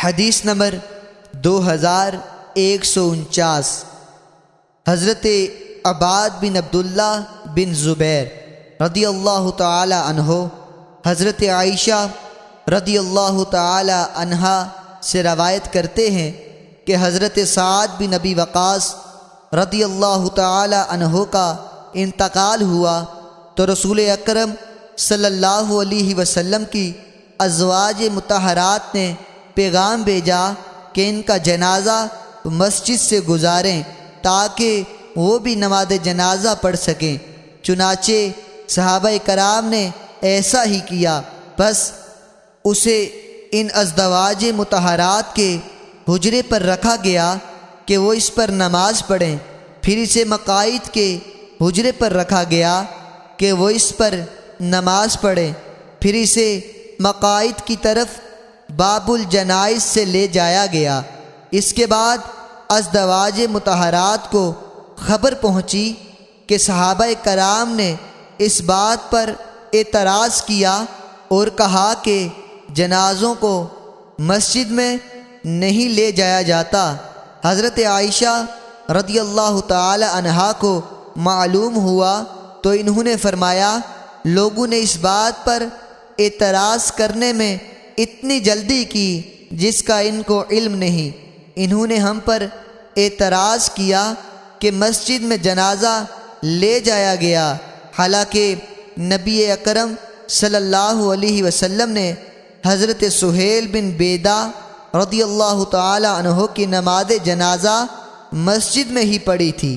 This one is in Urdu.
حدیث نمبر 2149۔ حضرت عباد بن عبداللہ بن زبیر رضی اللہ تعالی عنہ حضرت عائشہ رضی اللہ تعالی عنہا سے روایت کرتے ہیں کہ حضرت سعد بن ابی وقاص رضی اللہ تعالی عنہ کا انتقال ہوا تو رسول اکرم صلی اللہ علیہ وسلم کی ازواج مطہرات نے پیغام بھیجا کہ ان کا جنازہ مسجد سے گزاریں تاکہ وہ بھی نماز جنازہ پڑھ سکیں۔ چنانچہ صحابہ کرام نے ایسا ہی کیا، بس اسے ان ازواج مطہرات کے حجرے پر رکھا گیا کہ وہ اس پر نماز پڑھیں، پھر اسے مقاعد کے حجرے پر رکھا گیا کہ وہ اس پر نماز پڑھیں، پھر اسے مقاعد کی طرف باب الجنائز سے لے جایا گیا۔ اس کے بعد ازواج مطہرات کو خبر پہنچی کہ صحابہ کرام نے اس بات پر اعتراض کیا اور کہا کہ جنازوں کو مسجد میں نہیں لے جایا جاتا۔ حضرت عائشہ رضی اللہ تعالی عنہا کو معلوم ہوا تو انہوں نے فرمایا، لوگوں نے اس بات پر اعتراض کرنے میں اتنی جلدی کی جس کا ان کو علم نہیں۔ انہوں نے ہم پر اعتراض کیا کہ مسجد میں جنازہ لے جایا گیا، حالانکہ نبی اکرم صلی اللہ علیہ وسلم نے حضرت سہیل بن بیدہ رضی اللہ تعالی عنہ کی نماز جنازہ مسجد میں ہی پڑھی تھی۔